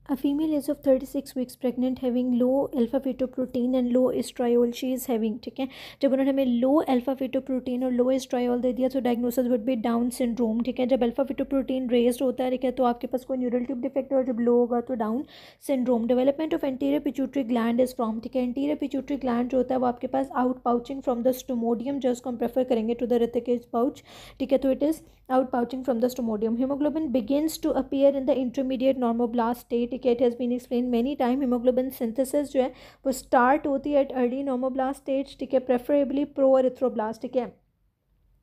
A female is of 36 weeks pregnant having low alpha fetoprotein and low estriol she is having, ठीक है। जब उन्होंने हमें लो alpha fetoprotein और लो एस्ट्रायोल दे दिया तो diagnosis would be down syndrome, ठीक है। जब अल्फा फीटोप्रोटीन रेज्ड होता है, ठीक है, तो आपके पास कोई न्यूरल ट्यूब डिफेक्ट है, और जब लो होगा तो down syndrome. Development of anterior pituitary gland is from, ठीक है। एंटीरियर पिट्यूटरी ग्लैंड जो होता है वो आपके पास out pouching from the stomodeum, जो उसको हम प्रेफर करेंगे टू द रिथिकेज पाउच, ठीक है। तो it is out pouching from the stomodeum. Haemoglobin begins to appear in the intermediate normoblast state, ठीक है। It has been explain many time. Haemoglobin synthesis जो है वो स्टार्ट होती है एट अर्ली नॉर्मोब्लास्ट स्टेज, ठीक है, प्रेफरेबली प्रो एरिथ्रोब्लास्ट, ठीक है।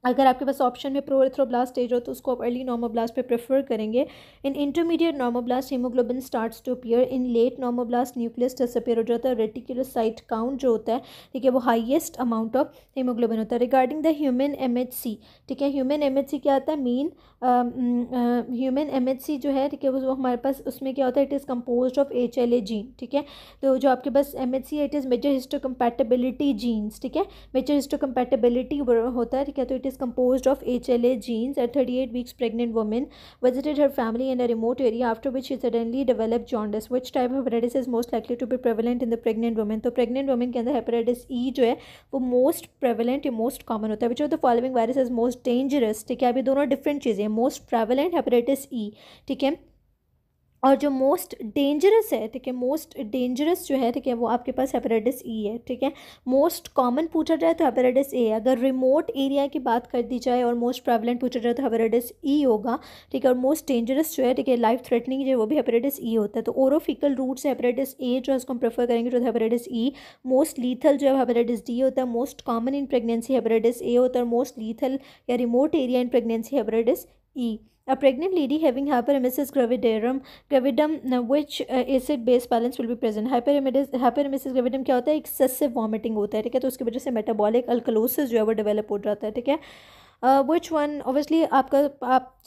अगर आपके पास ऑप्शन में प्रो एरिथ्रोब्लास्ट स्टेज हो तो उसको आप अर्ली नॉर्मोब्लास्ट पे प्रेफर करेंगे। In intermediate normoblast haemoglobin starts to appear. In late normoblast nucleus disappear हो जाता है। रेटिकुलोसाइट काउंट जो होता है, ठीक है, वो हाईएस्ट अमाउंट ऑफ हीमोग्लोबिन होता है। रिगार्डिंग द ह्यूमन एमएचसी, ठीक है, ह्यूमन एमएचसी क्या आता है, मीन ह्यूमन एमएचसी जो है, ठीक है, वो हमारे पास उसमें क्या होता है, it is composed of HLA gene, ठीक है। तो जो आपके पास एमएचसी है it is major histocompatibility genes, ठीक है, मेजर हिस्टोकम्पैटिबिलिटी होता है, ठीक है। तो it is composed of HLA genes. At 38 weeks pregnant woman visited her family in a remote area after which she suddenly developed jaundice. Which type of hepatitis is most likely to be prevalent in the pregnant woman? तो pregnant woman के अंदर hepatitis E जो है वो most prevalent या most common होता है। Which of the following virus is most dangerous, ठीक है। अभी दोनों different चीज़ें, most prevalent hepatitis E, ठीक है, और जो मोस्ट डेंजरस है, ठीक है, मोस्ट डेंजरस जो है, ठीक है, वो आपके पास हेपेटाइटिस ई है, ठीक है। मोस्ट कॉमन पूछा जाए तो हेपेटाइटिस ए है। अगर रिमोट एरिया की बात कर दी जाए और मोस्ट प्रेवलेंट पूछा जाए तो हेपेटाइटिस ई होगा, ठीक है। और मोस्ट डेंजरस जो है, ठीक है, लाइफ थ्रेटनिंग जो है वो भी हेपेटाइटिस ई होता है। तो ओरोफिकल रूट से हेपेटाइटिस ए जो है उसको हम प्रेफर करेंगे तो हेपेटाइटिस ई। मोस्ट लीथल जो है हेपेटाइटिस डी होता है। Most common in pregnancy hepatitis A होता है। और मोस्ट लीथल या remote area in pregnancy hepatitis E. A pregnant lady having hyperemesis gravidum which acid base balance will be present. Hyperemesis gravidum क्या होता है, excessive vomiting होता है, ठीक है। तो उसकी वजह से मेटाबॉलिक अल्कलोसिस जो है वो डेवलप हो जाता है, ठीक है। विच वन, ऑब्वियसली आप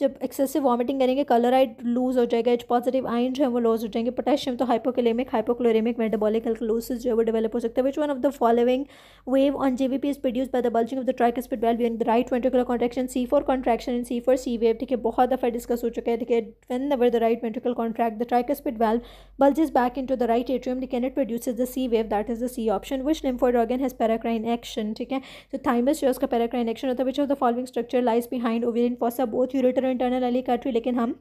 जब एक्सेसिव वॉमिटिंग करेंगे कलराइड लूज हो जाएगा, H पॉजिटिव आयन जो है वो लॉस हो जाएंगे। पोटेशियम तो हाइपोक्लोरेमिक मेटाबॉलिक अल्कलोसिस जो है वो डेवलप हो सकता है। Which one of the following wave on JVP is produced by the bulging of the tricuspid valve during the right ventricular contraction? C4 contraction and C4 C wave, ठीक है, बहुत दफ़ा डिस्कस हो चुका है, ठीक है। When ever the right ventricle contract the tricuspid valve bulges back into the right atrium, ठीक है, it produces the C wave, that is the C option. Which lymphoid organ has paracrine action, ठीक है। तो thymus जो है उसका paracrine action होता है। Which of the following structure lies behind ovarian fossa, both ureter and internal ileal artery? लेकिन हम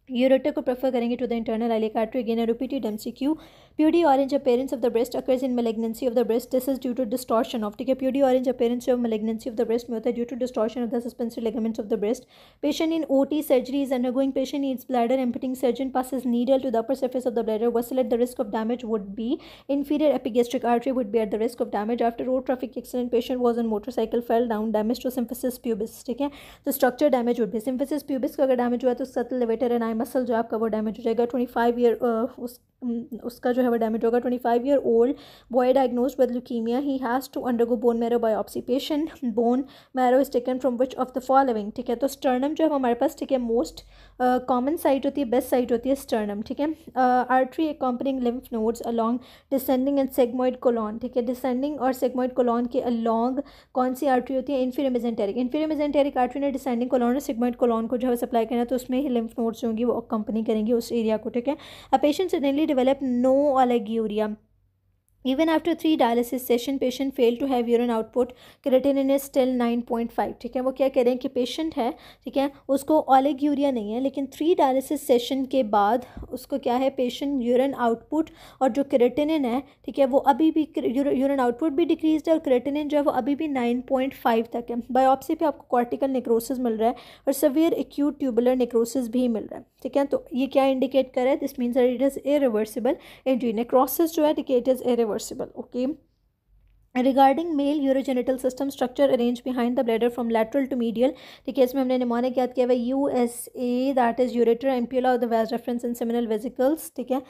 यूरेटर को प्रेफर करेंगे to the internal ileal artery. Again a repeated MCQ. Purdy orange appearance of the breast occurs in malignancy of the breast. This is due to distortion of, ठीक है, purdy orange appearance of malignancy of the breast में होता है due to distortion of the suspensory ligaments of the breast. Patient in OT surgery is undergoing. Patient needs bladder emptying. Surgeon passes needle to the upper surface of the bladder. Vessel at the risk of damage would be inferior epigastric artery would be at the risk of damage. After road traffic accident patient was on motorcycle, fell down, damage to symphysis pubis, ठीक है। तो structure damage would be symphysis pubis का अगर damage हुआ तो subtle levator and eye muscle जो आपका वो डैमेज हो जाएगा। 25 ईयर उसका जो है वो डैमेज होगा। 25 year old boy diagnosed with leukaemia, he has to undergo bone marrow biopsy. Patient bone marrow is taken from which of the following, ठीक है। तो स्टर्नम जो है हमारे पास, ठीक है, मोस्ट कॉमन साइट होती है, बेस्ट साइट होती है स्टर्नम, ठीक है। Artery accompanying lymph nodes along descending and sigmoid colon, ठीक है। डिसेंडिंग और सेगमोइड कोलॉन के अलॉन्ग कौन सी आर्टरी होती है? Inferior mesenteric. Inferior mesenteric artery ने डिसेंडिंग कोलॉन और सेगमोइड कोलॉन को जो है सप्लाई करना, तो उसमें लिम्फ नोड्स जो होंगी वो अकम्पनी करेंगी उस एरिया को, ठीक है। A patient suddenly develop no oliguria. Even after 3 dialysis session, patient failed to have urine output. Creatinine is still 9.5, ठीक है। वो क्या कह रहे हैं कि पेशेंट है, ठीक है, उसको ओलिगोयूरिया नहीं है, लेकिन 3 डायलिसिस सेशन के बाद उसको क्या है, पेशेंट यूरिन आउटपुट और जो क्रेटिनिन है, ठीक है, वो अभी भी यूरिन आउटपुट भी डिक्रीज है और क्रेटिनिन जो है वो अभी भी 9.5 तक है। बायोप्सी पे आपको कॉर्टिकल नेक्रोसिस मिल रहा है और सवियर एक्यूट ट्यूबुलर नेक्रोसिस भी मिल रहा है, ठीक है। तो ये क्या इंडिकेट कर रहा है? This means that it is irreversible injury. Necrosis जो है, ठीक है, it is irreversible, okay. Regarding male urogenital system structure arranged behind the bladder from lateral to medial, ठीक है, इसमें हमने निमोनिक याद किया हुआ है USA, that is ureter, ampulla of the vas deferens and seminal vesicles, ठीक है।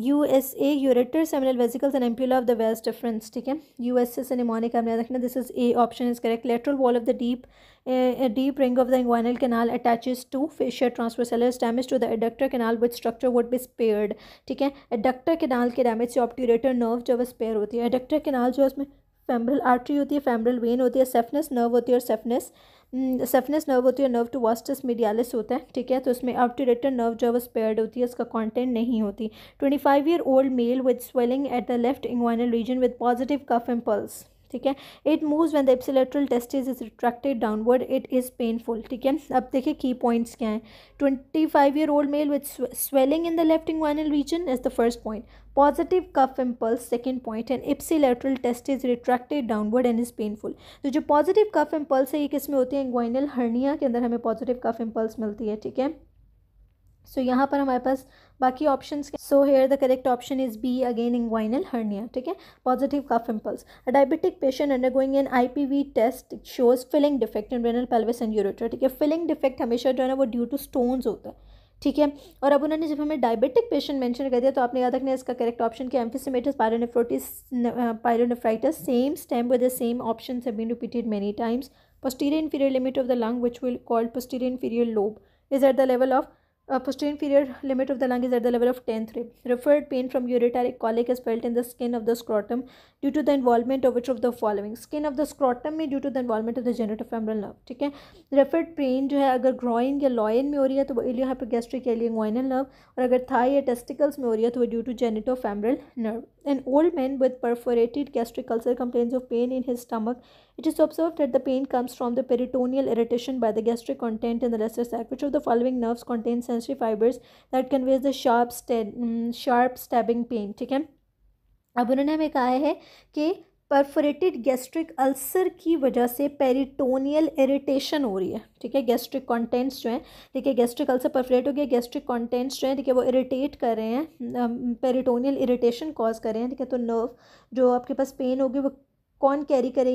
USA ureter, seminal vesicles and ampulla of the vas deferens, ठीक है। USA से निमोनिक हमने याद रखना। This is A option is correct. Lateral wall of the deep ring of the inguinal canal attaches to fascia transversalis. Damage to the adductor canal with structure would be spared, ठीक है। adductor canal के damage से obturator nerve जो है spare होती है। adductor canal जो है उसमें फेमरल आर्टरी होती है, फेमरल वेन होती है, सेफनस नर्व होती है और सेफनस नर्व होती है, नर्व टू वास्टस मीडियालिस होता है, ठीक है। तो उसमें ऑब्टूरेटर नर्व जो है स्पेयर्ड होती है, उसका कंटेंट नहीं होती। 25-year-old male with swelling at the left inguinal region with positive cough impulse, ठीक है। It moves when the ipsilateral testis is retracted downward, it is painful, ठीक है। अब देखिए की पॉइंट्स क्या हैं। 25-year-old male with swelling in the left inguinal region is the first point, positive cough impulse second point, and ipsilateral testis retracted downward and is painful. तो जो positive cough impulse है ये किस में होती है, इंग्वाइनल हर्निया के अंदर हमें पॉजिटिव कफ इम्पल्स मिलती है, ठीक है। सो यहाँ पर हमारे पास बाकी options, so here the correct option is B again, inguinal hernia, ठीक है, positive cough impulse. A diabetic patient undergoing an IPV test shows filling defect in renal pelvis and ureter, ठीक है। फिलिंग डिफेक्ट हमेशा जो है ना वो due to stones होता है, ठीक है। और अब उन्होंने जब हमें डायबिटिक पेशेंट मेंशन कर दिया तो आपने याद रखना है इसका करेक्ट ऑप्शन क्या, emphysematous pyelonephritis, same stem with the same options have been repeated many times. Posterior inferior limit of the lung, which we call posterior inferior lobe, is at the level of posterior inferior limit of the lung is at the level of 10th rib. Referred pain from ureteric colic is felt in the skin of the scrotum due to the involvement of which of the following, skin of the scrotum में due to the involvement of the genitofemoral nerve, ठीक है। referred pain जो है अगर groin या loin में हो रही है तो वो iliohypogastric या linguinal nerve, और अगर thigh या testicles में हो रही है तो वो due to genitofemoral nerve. An old man with perforated gastric ulcer complains of pain in his stomach. It is observed that the pain comes from the peritoneal irritation by the gastric content in the lesser sac. Which of the following nerves contains sensory fibers that conveys the sharp stabbing pain, ठीक है। अब उन्होंने हमें कहा है कि perforated gastric ulcer की वजह से पेरिटोनियल इरिटेशन हो रही है, ठीक है। गैस्ट्रिक कंटेंट्स जो हैं, ठीक है, गैस्ट्रिक अल्सर परफोरेट हो गया, गैस्ट्रिक कंटेंट्स जो हैं, ठीक है, वो इरिटेट कर रहे हैं, पेरिटोनियल इरिटेशन कॉज कर रहे हैं, ठीक है। तो नर्व जो आपके पास पेन होगी वो कौन कैरी करेगी,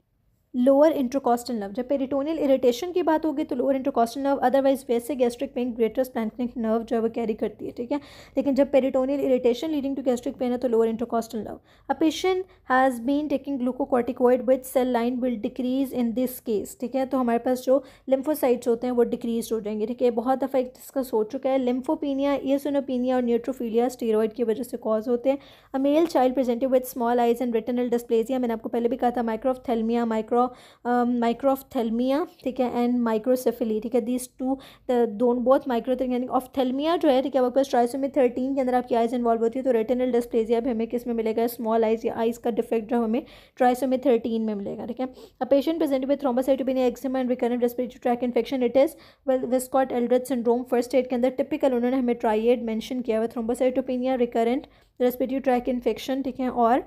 लोअर इंट्रोकॉस्टल नर्व। जब पेरिटोनियल इरिटेशन की बात होगी तो लोअर इंट्रोकॉस्टल नर्व, अदरवाइज वैसे गैस्ट्रिक पेन ग्रेटर स्प्लैंक्निक नर्व जो है वो कैरी करती है, ठीक है। लेकिन जब peritoneal irritation leading to gastric pain है तो lower intercostal nerve. A patient has been taking glucocorticoid with cell line will decrease in this case, ठीक है। तो हमारे पास जो लिम्फोसाइट्स होते हैं वो डिक्रीज हो जाएंगे, ठीक है। बहुत दफ़ा डिस्कस हो चुका है, लिम्फोपीनिया, इयोसिनोपीनिया और न्यूट्रोफिलिया स्टीरॉयड की वजह से कॉज होते हैं। A male child presented with small eyes and retinal dysplasia, मैंने आपको पहले भी कहा था, माइक्रोऑप्थेल्मिया, माइक्रोऑप्थेल्मिया, ठीक है, एंड माइक्रोसेफेली, ठीक है। दीज टू दोनों बहुत माइक्रो, यानी ऑप्थेल्मिया जो है, ठीक है, आपके पास ट्राइसोमी 13 के अंदर आपकी आइज इन्वॉल्व होती है। तो रेटिनल डिस्प्लेसिया भी हमें किस में मिलेगा, स्मॉल आइज या आइज का डिफेक्ट जो हमें ट्राइसोमी 13 में मिलेगा, ठीक है। A patient presented with thrombocytopenia, eczema and recurrent respiratory tract infection, it is Wiskott Aldrich syndrome. First aid के अंदर टिपिकल उन्होंने हमें ट्राइएड मेंशन किया हुआ, thrombocytopenia, recurrent respiratory tract infection, ठीक है, और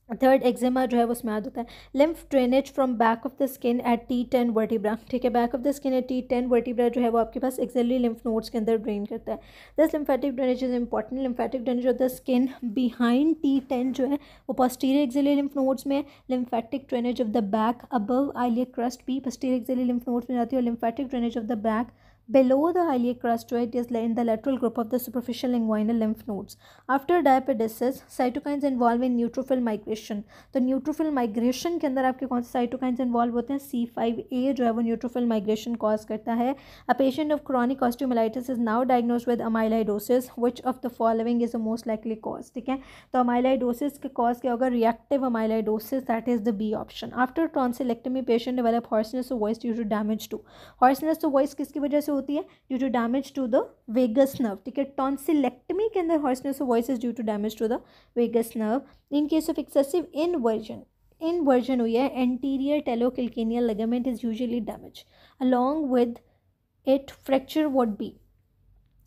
थर्ड एक्जिमा जो है वो उसमें होता है। Lymph drainage from back of the skin at T10 vertebra, ठीक है, back of the skin at T10 vertebra जो है वो आपके पास एक्सिलरी लिम्फ नोड्स के अंदर ड्रेन करता है। This lymphatic drainage is important. Lymphatic drainage of the skin behind T10 जो है वो पोस्टीरियर एक्सिलरी लिम्फ नोड्स में, lymphatic drainage of the back above iliac crust भी पोस्टीरियर एक्सिलरी लिम्फ नोड्स में जाती है, और lymphatic drainage of the back below the iliac crust, it is in the lateral group of the superficial inguinal lymph nodes. After diapedesis, cytokines involve in neutrophil migration. तो neutrophil migration के अंदर आपके कौन से cytokines involve होते हैं, C5a जो है वो neutrophil migration cause करता है। A patient of chronic osteomyelitis is now diagnosed with amyloidosis. Which of the following is the most likely cause, ठीक है। तो amyloidosis के cause क्या होगा, reactive amyloidosis, that is the B option. After tonsillectomy, patient develop hoarseness of voice due to damage to, hoarseness of voice किसकी वजह से होती है, due to damage to the vagus nerve, ठीक है। टॉन्सिलेक्टमी के अंदर hoarseness of voice is due to damage to the vagus nerve. In case of excessive inversion हुई है, anterior talocalcaneal ligament is usually damage, along with it fracture would be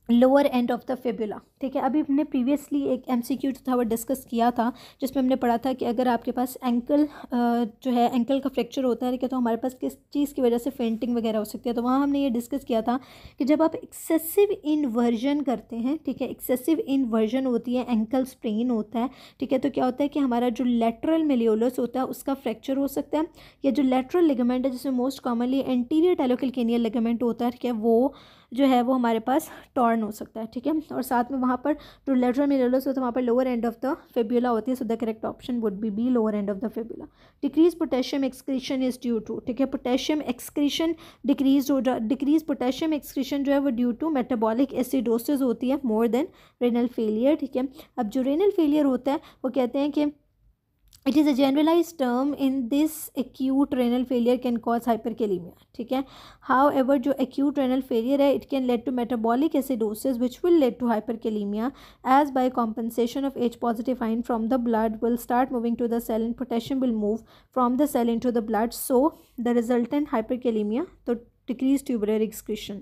lower end of the fibula, ठीक है। अभी हमने previously एक MCQ जो था वो डिस्कस किया था जिसमें हमने पढ़ा था कि अगर आपके पास एंकल जो है एंकल का फ्रैक्चर होता है, ठीक है, तो हमारे पास किस चीज़ की वजह से फेंटिंग वगैरह हो सकती है। तो वहाँ हमने ये डिस्कस किया था कि जब आप एक्सेसिव इन्वर्जन करते हैं, ठीक है, एक्सेसिव इन्वर्जन होती है, एंकल स्प्रेन होता है, ठीक है, तो क्या होता है कि हमारा जो लेटरल मेलियोलस होता है उसका फ्रैक्चर हो सकता है, या जो लेटरल लिगामेंट है जिसमें most commonly anterior talocalcaneal ligament होता है, ठीक है, वो जो है वो हमारे पास टॉर्न हो सकता है, ठीक है। और साथ में वहाँ पर जो लेटरल मेलियोलस होता है वहाँ पर lower end of the fibula होती है। So the correct option would be lower end of the fibula. Decrease potassium excretion is due to, ठीक है, potassium excretion decrease potassium excretion जो है वो ड्यू टू मेटाबॉलिक एसिडोसिस होती है more than renal failure, ठीक है। अब जो रेनल फेलियर होता है वो कहते हैं कि it is a generalise term in this acute renal failure can cause hyperkalaemia, ठीक है। हाउ एवर जो एक्यूट रेनल फेलियर है it can lead to metabolic acidosis which will lead to hyperkalaemia as by compensation of H positive ion from the blood will start moving to the cell and potassium will move from the cell into the blood, so the resultant hyperkalaemia, तो decreased tubular excretion.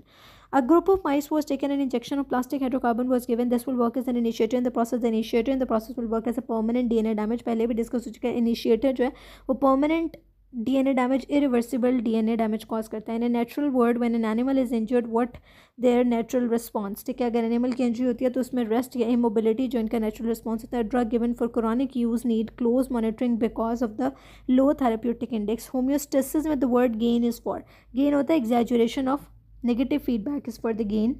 A group of mice was taken an injection of plastic hydrocarbon was given. This will work as an initiator in the process. The initiator in the process will work as a permanent DNA damage. पहले भी discuss हो चुका है, initiator जो है वो permanent DNA damage, irreversible DNA damage cause करता है. In a natural world, when an animal is injured, what their natural response, ठीक है, अगर एनिमल की इंजरी होती है तो उसमें रेस्ट या इमोबिलिटी जो इनका नेचुरल रिस्पॉन्स होता है. Drug given for chronic use need close monitoring because of the low therapeutic index. Homeostasis में the word gain is for, gain होता है exaggeration of negative feedback is for the gain.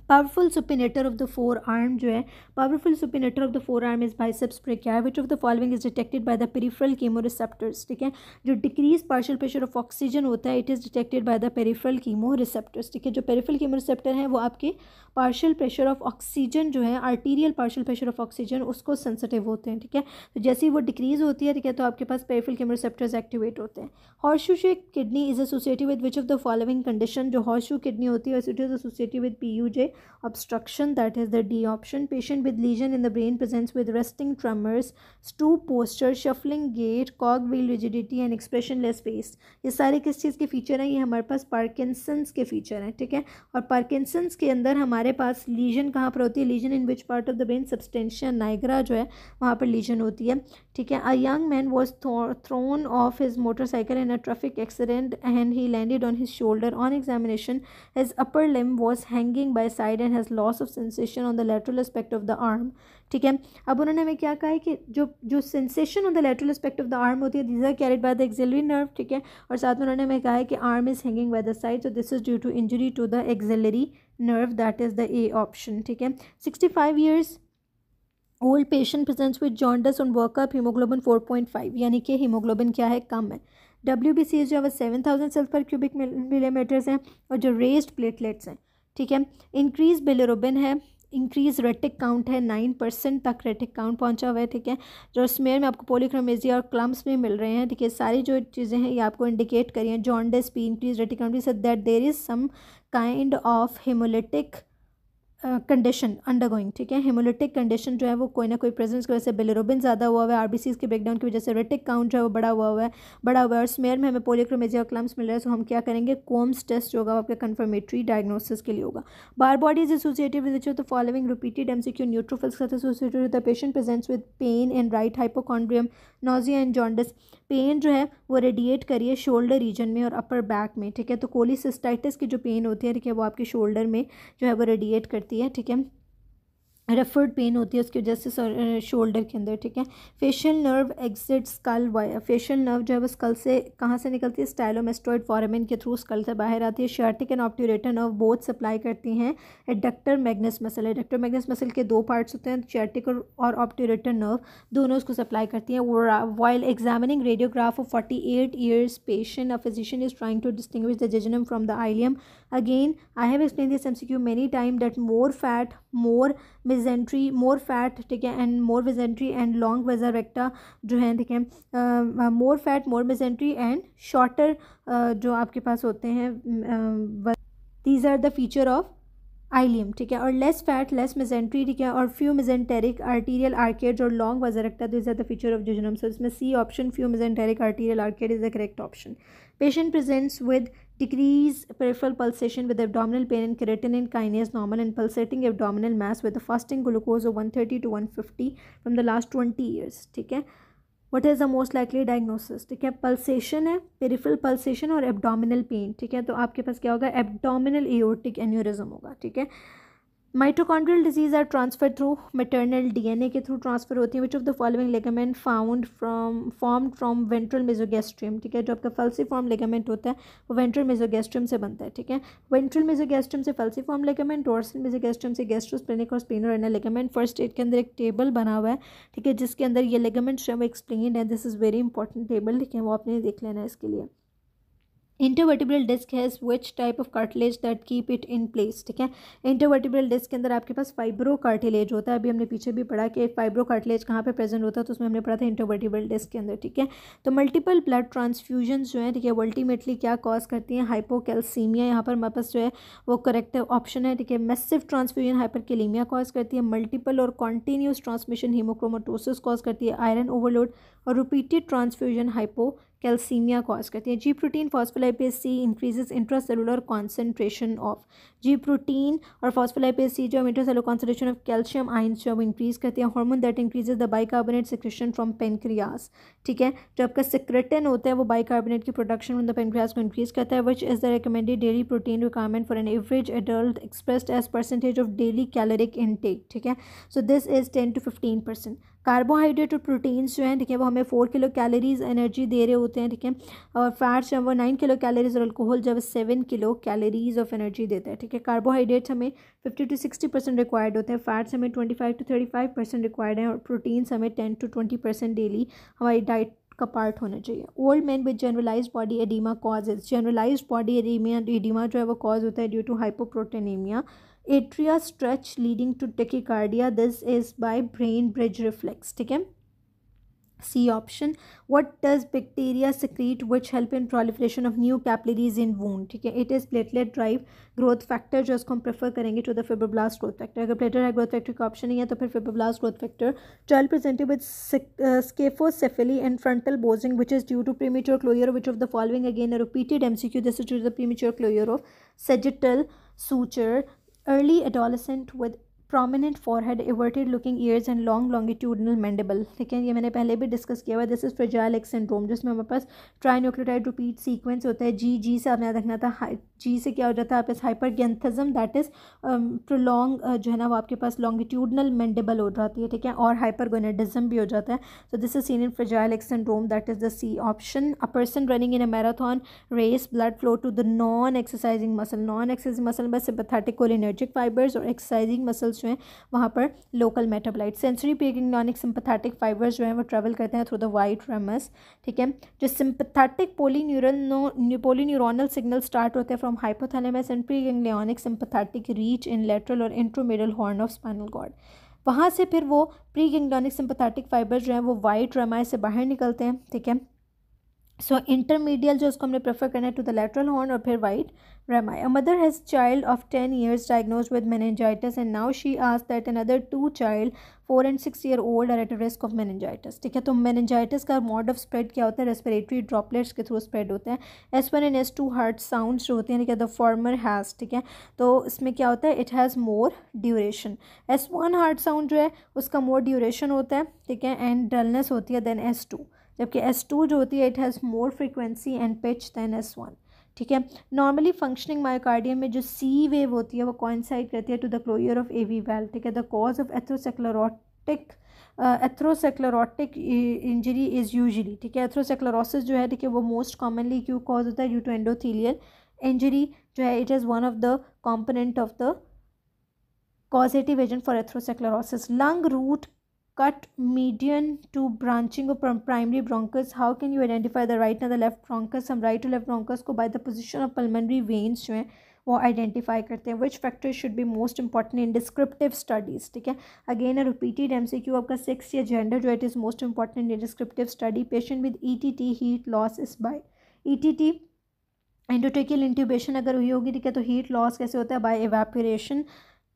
Powerful supinator of the forearm जो है, powerful supinator of the forearm is biceps brachii. Which of the following is detected by the peripheral chemoreceptors, ठीक है. जो decrease partial pressure of oxygen होता है it is detected by the peripheral chemoreceptors, ठीक है. जो peripheral chemoreceptor हैं वो आपके पार्शियल प्रेशर ऑफ ऑक्सीजन जो है, arterial partial pressure of oxygen, उसको सेंसिटिव होते हैं, ठीक है. तो जैसे ही वो डिक्रीज होती है, ठीक है, तो आपके पास पेरिफेरल कीमोरिसेप्टर्स एक्टिवेट होते हैं. Horseshoe shape kidney is associated with which of the following condition. जो हॉर्सशू किडनी होती है it is associated with PUJ obstruction, that is the D option. Patient with lesion in the brain presents with resting tremors, stoop posture, shuffling gait, cogwheel rigidity and expressionless face. ये सारे किस चीज़ के feature हैं? ये हमारे पास Parkinson's के feature हैं, ठीक है. और पार्किंसंस के अंदर हमारे पास लीजन कहाँ पर होती है? Lesion in which part of the brain? Substantia nigra जो है वहाँ पर लीजन होती है, ठीक है. A young man was thrown off his motorcycle in a traffic accident and he landed on his shoulder. On examination his upper limb was hanging by side and has loss of sensation on the lateral aspect of the arm, ठीक है. अब उन्होंने हमें क्या कहा है कि जो sensation on the lateral aspect of the arm होती है these are carried by the axillary nerve, ठीक है. और साथ में उन्होंने हमें कहा है कि arm is hanging by the side, so this is due to injury to the axillary nerve, that is the A option, ठीक है. 65 years old patient presents with jaundice on workup haemoglobin 4.5, यानी कि हीमोग्लोबिन क्या है? कम है. WBC जो है 7000 sales पर क्यूबिक मिलीमीटर्स हैं और जो रेज्ड प्लेटलेट्स हैं, ठीक है. इंक्रीज बिलिरुबिन है, इंक्रीज रेटिक काउंट है, 9% तक रेटिक काउंट पहुंचा हुआ है, ठीक है. जो स्मेयर में आपको पॉलीक्रोमेजिया और क्लम्प्स में मिल रहे हैं, ठीक है. सारी जो चीज़ें हैं ये आपको इंडिकेट करिए. जॉन्डिस भी, इंक्रीज रेटिक काउंट भी, so that there is some kind of haemolytic condition undergoing, ठीक है. हेमोलिटिक कंडीशन जो है वो कोई ना कोई प्रेजेंस की वजह से, बिलिरुबिन ज़्यादा हुआ है, आरबीसीज के ब्रेकडाउन की वजह से रेटिक काउंट जो है वो बड़ा हुआ है और स्मेयर में हमें पॉलीक्रोमेजिया और क्लम्प्स मिल रहा है. सो हम क्या करेंगे? कोम्स टेस्ट जो होगा आपके कन्फर्मेटरी डायग्नोसिस के लिए होगा. Barr body is associated with the following repeated MCQ neutrophils के साथ associated with the patient presents with pain in right hypochondrium, nausea and jaundice. Pain जो है वो रेडिएट करिए शोल्डर रीजन में और अपर बैक में, ठीक है. तो कोलिसिस्टाइटिस की जो पेन होती है, ठीक है, वो आपके शोल्डर में जो है वो रेडिएट करती है, ठीक है. रेफर्ड पेन होती है उसकी वजह से शोल्डर के अंदर, ठीक है. Facial nerve exit skull via, facial nerve जो है वो स्कल से कहाँ से निकलती है? स्टाइलोमेस्टोइड फोरामेन के थ्रू स्कल से बाहर आती है. Sciatic and obturator nerve both supply करती हैं adductor magnus muscle. Adductor magnus muscle के दो पार्ट्स होते हैं, शार्टिक और ऑब्ट्यूरेटर नर्व दोनों उसको सप्लाई करती हैं. While examining radiograph of 48 years patient, a physician is trying to distinguish the jejunum from the ileum. Again I have explain this MCQ many time that more fat, more mesentery, more fat, ठीक है, and more mesentery and long vasa recta जो है, ठीक है. More fat, more mesentery and shorter जो आपके पास होते हैं, these are the feature of ileum, ठीक है. और लेस फैट, लेस मिजेंट्री, ठीक है, और फ्यू मिजेंटेरिक आर्टीरियल आर्केड और long vasa recta, these are the feature of jejunum. So इसमें C option, few mesenteric arterial arcade is the correct option. Patient presents with decrease peripheral pulsation with abdominal pain and creatinine kinase normal and pulsating abdominal mass with a fasting glucose of 130 to 150 from the last 20 years, ठीक है. what is the most likely diagnosis, ठीक है. Pulsation है, peripheral pulsation और abdominal pain, ठीक है. तो आपके पास क्या होगा? एब्डोमिनल एओर्टिक एन्यूरिज्म होगा, ठीक है. Mitochondrial diseases are transfer through maternal DNA के थ्रू ट्रांसफर होती हैं. Which of the following ligament formed from ventral mesogastrium, ठीक है. जो आपका फल्सीफॉर्म लिगामेंट होता है वो वेंट्रल मेसोगैस्ट्रियम से बनता है, ठीक है. वेंट्रल मेसोगैस्ट्रियम से फल्सीफॉर्म लिगामेंट, डोर्सल मेसोगैस्ट्रियम से गैस्ट्रोस्प्लेनिक और स्प्लेनोरेनल लिगामेंट. फर्स्ट एड के अंदर एक टेबल बना हुआ है, ठीक है, जिसके अंदर ये लिगामेंट्स जो एक्सप्लेन है. This is very important table, ठीक है, वो आपने देख लेना है इसके लिए. Intervertebral disc has which type of cartilage that keep it in place, ठीक है। इंटरवर्टिब्रल डिस्क के अंदर आपके पास फाइब्रो कार्टिलेज होता है। अभी हमने पीछे भी पढ़ा कि फाइब्रो कार्टिलेज कहाँ पे प्रेजेंट होता है, तो उसमें हमने पढ़ा था इंटरवर्टिब्रल डिस्क के अंदर, ठीक है। तो मल्टीपल ब्लड ट्रांसफ्यूजन्स जो है, ठीक है, अल्टीमेटली क्या कॉज करती हैं, हाइपोकैल्सीमिया। यहाँ पर हमारे पास जो है वो करेक्ट ऑप्शन है, ठीक है। मैसिव ट्रांसफ्यूजन हाइपरकैलेमिया कॉज करती है। मल्टीपल और कॉन्टीन्यूस ट्रांसमिशन हीमोक्रोमेटोसिस कॉज करती है, आयरन ओवरलोड। और रिपीटेड ट्रांसफ्यूजन हाइपोकैल्सीमिया कॉज करती है। G protein phospholipase C increases intracellular concentration of, G protein और फॉस्फोलाइपेज सी जो intracellular concentration of calcium ions जो इंक्रीज करती है। Hormone that increases the bicarbonate secretion from pancreas, ठीक है। जो आपका सिक्रेटिन होता है वो बाइकार्बोनेट की प्रोडक्शन फ्रॉम द पेनक्रियास को इंक्रीज करता है। Which is the recommended daily protein requirement for an average adult expressed as percentage of daily caloric intake, ठीक है। So this is 10 to 15%। Carbohydrate और प्रोटीन्स जो हैं, ठीक है, वो हमें 4 किलो कैलोरीज एनर्जी दे रहे होते हैं, ठीक है। और फैट्स जब वो 9 किलो कैलोरीज और अल्कोहल जब 7 किलो कैलोरीज ऑफ एनर्जी देता है, ठीक है। कार्बोहाइड्रेट्स हमें 50 to 60% रिक्वायर्ड होते हैं, फैट्स हमें 25 to 35% रिक्वायर्ड हैं, और प्रोटीन्स हमें 10 to 20% डेली हमारी डाइट का पार्ट होना चाहिए। Old man with generalised body oedema causes, generalised body oedema जो है वो कॉज होता है due to hypoproteinaemia. Atria stretch leading to tachycardia, this is by Bainbridge reflex, ठीक है। C option. What does bacteria secrete which help in proliferation of new capillaries in wound, ठीक है। It is platelet derived growth factor, जो उसको हम prefer करेंगे to the fibroblast growth factor. अगर platelet growth factor का ऑप्शन नहीं है तो फिर fibroblast growth factor. Child presented with scaphocephaly and frontal bossing which is due to premature closure which of the following, again a repeated MCQ, this is due to the premature closure of sagittal suture, early adolescent with prominent forehead, everted looking ears and long longitudinal mandible, ठीक है। ये मैंने पहले भी discuss किया हुआ है। This is fragile X syndrome, जिसमें हमारे पास ट्राइन्यूक्लियोटाइड रिपीट सीक्वेंस होता है। जी से आपने याद रखना था, जी से क्या हो जाता है, आपके पास हाइपरगैंथिज्म, दैट इज प्रोलॉन्ग जो है ना वो आपके पास लॉन्गिट्यूडनल मैंडिबल हो जाती है, ठीक है। और हाइपरगोनेडिज्म भी हो जाता है। तो this is seen in fragile X syndrome, that is the C option. A person running in a marathon race, blood flow to the non exercising muscle, non exercising muscle में सिम्पैथेटिक कोलिनर्जिक फाइबर्स, और exercising muscles जो हैं वहाँ पर local metabolite. Sensory preganglionic sympathetic fibres जो हैं वो travel करते हैं थ्रू द वाइट रमस, ठीक है। जो सिम्पैथेटिक पोलीन्यूरोनल सिग्नल स्टार्ट होते हैं from hypothalamus and preganglionic sympathetic reach in lateral और intermedial horn of spinal cord. वहाँ से फिर वो प्रीगैंग्लियोनिक सिम्पैथेटिक फाइबर्स जो हैं वो वाइट रमाई से बाहर निकलते हैं, ठीक है। सो इंटरमीडियल जो उसको हमने प्रेफर करना है टू द लेटरल हॉर्न, और फिर white Ramai. A mother has child of 10 years diagnosed with meningitis and now she asks that another 2 child 4 and 6 year old are at a risk of meningitis, ठीक है। तो meningitis का mode of spread क्या होता है, respiratory droplets के through spread होते हैं। S1 and S2 heart sounds जो होते हैं, ठीक है, द फॉर्मर हैज़, ठीक है। तो इसमें क्या होता है, it has more duration. S1 heart sound जो है उसका मोर ड्यूरेशन होता है, ठीक है, एंड डलनेस होती है देन S2, जबकि S2 जो होती है it has more frequency and pitch than S1, ठीक है। नॉर्मली फंक्शनिंग मायोकार्डियम में जो सी वेव होती है वो कोइंसाइड करती है to the closure of AV valve, ठीक है। The cause of atherosclerotic injury is usually, ठीक है। एथ्रोसेक्लेरोसिस जो है, ठीक है, वो मोस्ट कॉमनली क्यों कॉज होता है, ड्यू टू एंडोथीलियल इंजरी जो है, it is one of the component of the causative agent for atherosclerosis. Lung root cut median to branching of primary bronchus. How can you identify the right and the left bronchus? हम right और left bronchus को by the position of pulmonary veins जो हैं वो identify करते हैं। Which factor should be most important in descriptive studies, ठीक है। अगेन अ रिपीटेड MCQ, आपका सेक्स या जेंडर जो it is most important in descriptive study. Patient with ETT heat loss is by ETT endotracheal intubation अगर हुई होगी, ठीक है, तो हीट लॉस कैसे होता है, by evaporation.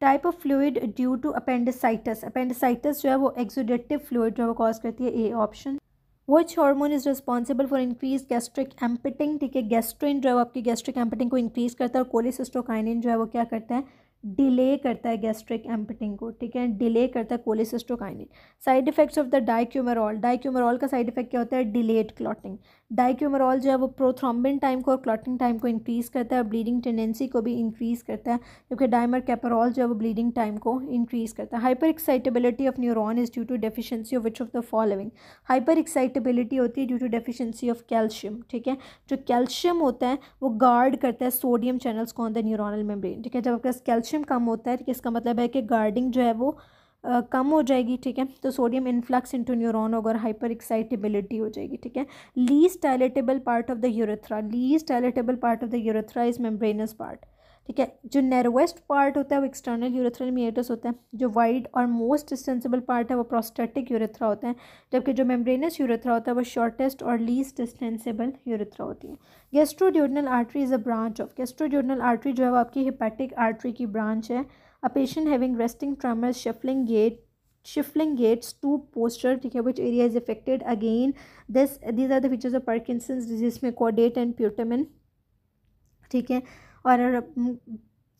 Type of fluid due to appendicitis, appendicitis जो है वो एक्सुडेटिव फ्लूइड जो है वो कॉज करती है, A option. Which hormone is responsible for increase gastric emptying, ठीक है। गैस्ट्रिन जो है वो आपकी गैस्ट्रिक एम्पिटिंग को इंक्रीज करता है, और कोलिसिस्टोकाइनिन जो है वो क्या करता है, डिले करता है गैस्ट्रिक एम्पिटिंग को, ठीक है, डिले करता है cholecystokinin. Side effects of the dicoumarol, dicoumarol का साइड इफेक्ट क्या होता है, डिलेड क्लॉटिंग। डाइक्यूमेरॉल जो है वो प्रोथ्रोम्बिन टाइम को और क्लॉटिंग टाइम को इंक्रीज़ करता है, और ब्लीडिंग टेंडेंसी को भी इंक्रीज़ करता है, जबकि डाइमर कैपरॉल जो है वो ब्लीडिंग टाइम को इंक्रीज़ करता है। Hyper excitability of neuron is due to deficiency of which of the following, hyper excitability होती है due to deficiency of calcium, ठीक है। जो कैल्शियम होता है वो गार्ड करता है सोडियम चैनल्स को ऑन द न्यूरोनल मेम्ब्रेन, ठीक है। जब आपके पास कैल्शियम कम होता है, इसका मतलब है कि गार्डिंग जो है वो कम हो जाएगी, ठीक है। तो सोडियम इन्फ्लक्स इनटू न्यूरॉन होगा और हाइपर एक्साइटेबिलिटी हो जाएगी, ठीक है। Least dilatable part of the urethra, least dilatable part of the urethra is membranous part, ठीक है। जो नैरोवेस्ट पार्ट होता है वो एक्सटर्नल यूरेथ्रल मीएटस होता है, जो वाइड और मोस्ट डिस्टेंसिबल पार्ट है वो प्रोस्टेटिक यूरेथ्रा होता है, जबकि जो मेम्ब्रेनस यूरेथ्रा होता है वो शॉर्टेस्ट और लीस्ट डिस्टेंसिबल यूरेथ्रा होती है। Gastroduodenal artery is a branch of, gastroduodenal artery जो है वो आपकी हेपेटिक आर्टरी की ब्रांच है। A patient having resting tremors, shuffling gaits, stoop posture, ठीक है, which area is affected, again these are the features of Parkinson's disease में caudate and putamen, ठीक है। और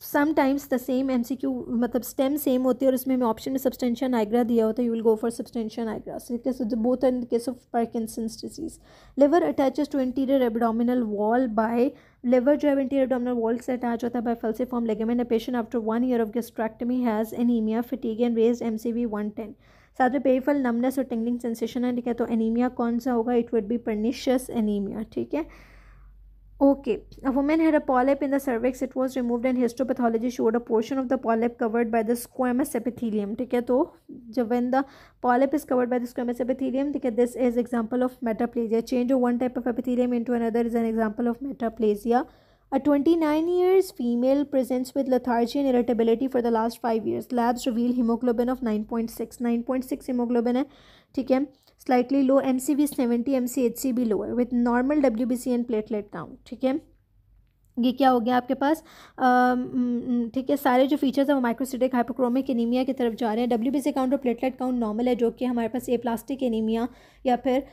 समटाइम्स द सेम MCQ मतलब stem same होती है और इसमें हमें ऑप्शन में सब्सटेंशिया नाइग्रा दिया होता है, you will go for substantia nigra, ठीक है। So both in case of Parkinson's disease. Liver attaches to interior abdominal wall by, liver जो है इंटीरियर एब्डोमिनल वॉल से अटैच होता है by falciform ligament. A patient after 1 year of gastrectomy has anaemia, fatigue and raised MCV 110। साथ में peripheral numbness और tingling sensation है, ठीक है। तो एनीमिया कौन सा होगा, it would be pernicious anaemia, ठीक है। Okay, a woman had a polyp in the cervix. It was removed and histopathology showed a portion of the polyp covered by the squamous epithelium. ठीक है, तो जब when the polyp is covered by the squamous epithelium, ठीक है, this is example of metaplasia. Change of one type of epithelium into another is an example of metaplasia. A 29 years female presents with lethargy and irritability for the last 5 years. Labs reveal hemoglobin of 9.6. 9.6 hemoglobin है, ठीक है। Slightly लो, MCV 70, MCHC भी लो है, with normal WBC and platelet count, ठीक है। ये क्या हो गया आपके पास, ठीक है। सारे जो फीचर्स हैं वो माइक्रोसिटिक हाइपोक्रोमिक एनीमिया की तरफ जा रहे हैं। WBC काउंट और प्लेटलेट काउंट नॉर्मल है, जो कि हमारे पास एप्लास्टिक एनीमिया या फिर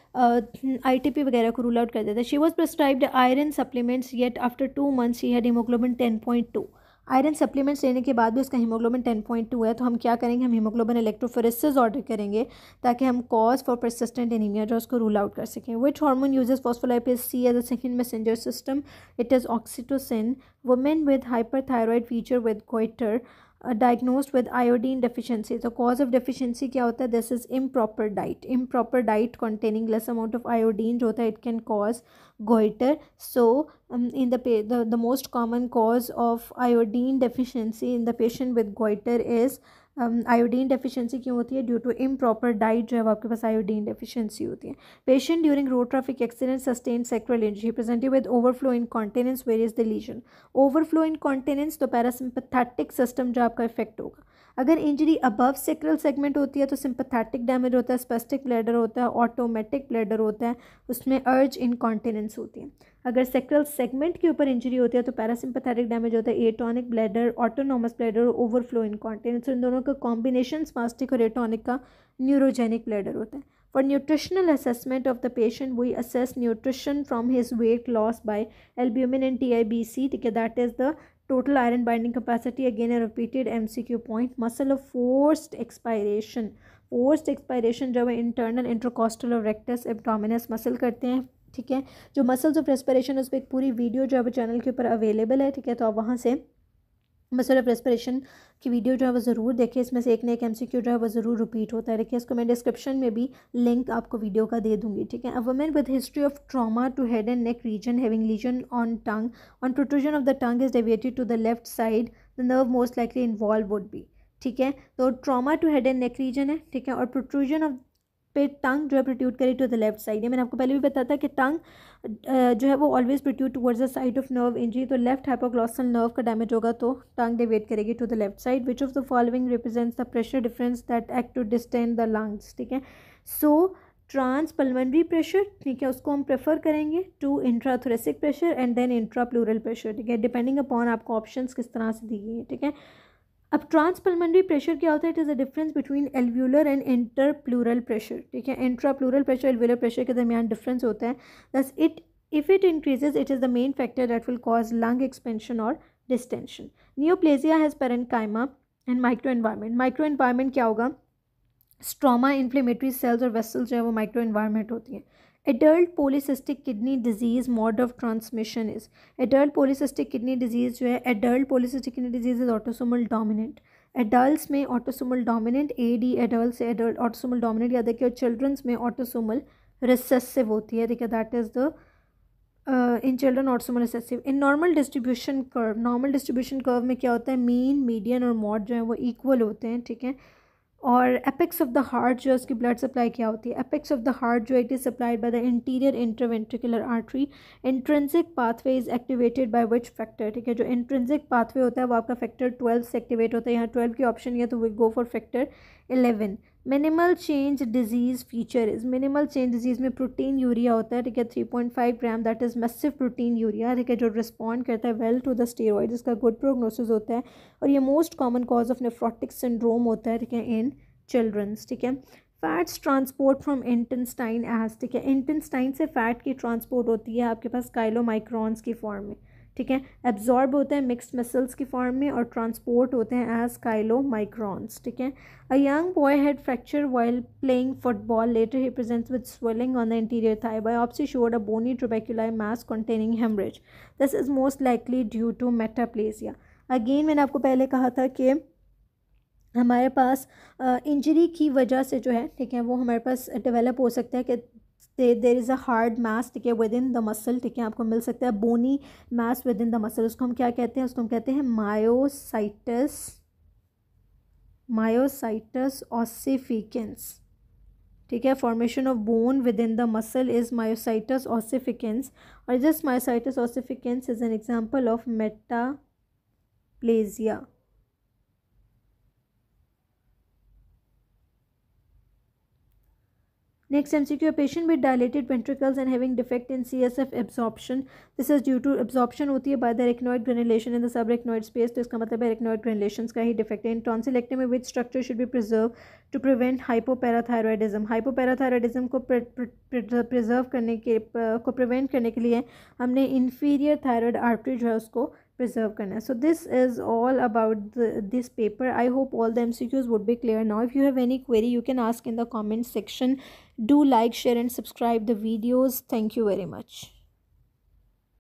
ITP वगैरह को रूल आउट कर देता है। She was prescribed iron supplements, yet after 2 months she had haemoglobin 10.2। Iron supplements लेने के बाद भी उसका हीमोग्लोबिन 10.2 है, तो हम क्या करेंगे, हम हीमोग्लोबिन इलेक्ट्रोफोरेसिस ऑर्डर करेंगे ताकि हम कॉज फॉर परसिस्टेंट एनीमिया जो उसको रूल आउट कर सकें। Which hormone uses phospholipase C as a second messenger system, it is oxytocin. Women with hyperthyroid feature with goitre diagnosed with iodine deficiency. The cause of deficiency क्या होता है, this is improper diet. Improper diet containing less amount of iodine जो होता है, it can cause goiter. So in the most common cause of iodine deficiency in the patient with goiter is iodine deficiency क्यों होती है, due to improper diet जो है वो आपके पास आयोडीन डेफिशिएंसी होती है। Patient during road traffic accident sustain sacral injury, presented with overflow incontinence, where is the lesion. Overflow incontinence तो पैरासिम्पैथेटिक सिस्टम जो आपका इफेक्ट होगा। अगर इंजरी अबव सेक्रेल सेगमेंट होती है तो सिंपैथेटिक डैमेज होता है, स्पेस्टिक ब्लैडर होता है, ऑटोमेटिक ब्लैडर होता है, उसमें अर्ज इनकॉन्टिनेंस होती है। अगर सेक्रेल सेगमेंट के ऊपर इंजरी होती है तो पैरासिम्पैथेटिक डैमेज होता है, atonic bladder, autonomous bladder, overflow incontinence. इन दोनों का कॉम्बिनेशन स्पास्टिक और एटॉनिक का न्यूरोजेनिक ब्लैडर होता है। For nutritional assessment of the patient we assess nutrition from his weight loss by albumin and TIBC, ठीक है, that is the total iron binding capacity, again a repeated MCQ point. Muscle of forced expiration, forced expiration जब internal इंट्रोकॉस्टल और rectus abdominis muscle करते हैं, ठीक है। जो muscles of respiration उस पर एक पूरी वीडियो जो है वो चैनल के ऊपर अवेलेबल है, ठीक है। तो आप वहाँ से मसल ऑफ रेस्पिरेशन की वीडियो जो है वो ज़रूर देखिए, इसमें से एक ना एक MCQ जो है वो ज़रूर रिपीट होता है। देखिए इसको मैं डिस्क्रिप्शन में भी लिंक आपको वीडियो का दे दूंगी, ठीक है। A woman with history of trauma to head and neck region having lesion on tongue, on protrusion of the tongue is deviated to the left side, the nerve most likely involve would be, ठीक है। तो trauma to head and neck region है, ठीक है, और protrusion of पे टंग जो है प्रोट्यूट करी टू द लेफ्ट साइड है। मैंने आपको पहले भी बताया था कि टंग जो है वो always protrude towards the side of nerve injury, तो लेफ्ट हाइपोग्लॉसल नर्व का डैमेज होगा तो टंग डिवेट करेगी to the left side. Which of the following represents the pressure difference that act to distend the lungs, ठीक है। सो trans pulmonary pressure, ठीक है, उसको हम प्रेफर करेंगे to intrathoracic pressure and then intra pleural pressure, ठीक है, डिपेंडिंग अपॉन आपको ऑप्शंस किस तरह से दी गई है, ठीक है। अब ट्रांस पल्मोनरी प्रेशर क्या होता है, it is a difference between alveolar and inter pleural pressure, ठीक है। Intra pleural pressure alveolar pressure के दरमियान डिफरेंस होता है। Thus if it increases it is the main factor that will cause lung expansion और distension. Neoplasia has parenchyma and micro environment. Micro environment क्या होगा, stroma, inflammatory cells और vessels जो है वो माइक्रो एनवायरमेंट होती हैं। Adult polycystic kidney disease mode of transmission is, adult polycystic kidney disease जो है, adult polycystic kidney disease is autosomal dominant. Adults में ऑटोसोमल डोमिनेंट, AD एडल्ट से एडल्ट ऑटोसोमल डोमिनेंट याद रखिए, और चिल्ड्रंस में ऑटोसोमल रिसेसिव होती है, ठीक है, that is the in children autosomal recessive. In normal distribution curve, normal distribution curve में क्या होता है, मीन, मीडियन और मॉड जो है वो इक्वल होते हैं, ठीक है। और एपेक्स ऑफ द हार्ट जो है उसकी ब्लड सप्लाई क्या होती है, एपेक्स ऑफ द हार्ट जो it is supplied by the interior interventricular artery, intrinsic pathway is activated by which factor, ठीक है, जो इंट्रिंसिक पाथवे होता है वो आपका फैक्टर 12 से एक्टिवेट होता है, यहाँ 12 की ऑप्शन है तो we go for factor 11। Minimal change disease feature is, minimal change disease में प्रोटीन यूरिया होता है, ठीक है, 3.5 gram, that is massive proteinuria, ठीक है, जो रिस्पॉन्ड करता है वेल टू द स्टेरॉइड, इसका गुड प्रोग्नोसिस होता है, और ये most common cause of nephrotic syndrome होता है, ठीक है, इन चिल्ड्रंस, ठीक है। Fats transport from intestine as, ठीक है, इंटेस्टाइन से फैट की ट्रांसपोर्ट होती है आपके पास काइलोमाइक्रॉन्स की फॉर्म में, ठीक है, एब्जॉर्ब होते हैं मिक्स्ड मसल्स की फॉर्म में और ट्रांसपोर्ट होते हैं एज काइलोमाइक्रॉन्स, ठीक है। A young boy had fracture while playing football, later he presents with swelling on the interior thigh, biopsy showed a bony trabecular mass containing haemorrhage, this is most likely due to metaplasia. Again मैंने आपको पहले कहा था कि हमारे पास injury की वजह से जो है, ठीक है, वो हमारे पास डेवलप हो सकता है कि there is a hard mass, ठीक है, विद इन द मसल, ठीक है, आपको मिल सकता है bony mass within the muscle, उसको हम क्या कहते हैं, उसको हम कहते हैं मायोसाइटस, मायोसाइटस ऑसिफिकेंस, ठीक है, formation of bone within the muscle is myositis ossificans, और this myositis ossificans is an example of metaplasia. Next MCQ, a patient with dilated ventricles and having defect in CSF absorption. This is due to absorption होती है by the arachnoid granulation in the subarachnoid space. तो इसका मतलब है arachnoid granulations का ही defect है. In tonsillectomy, which structure should be preserved to prevent hypoparathyroidism? Hypoparathyroidism को preserve करने के को prevent करने के लिए हमने inferior thyroid artery जो है उसको preserve करना है. So this is all about this paper. I hope all the MCQs would be clear now. If you have any query, you can ask in the comment section. Do like, share and subscribe the videos. Thank you very much.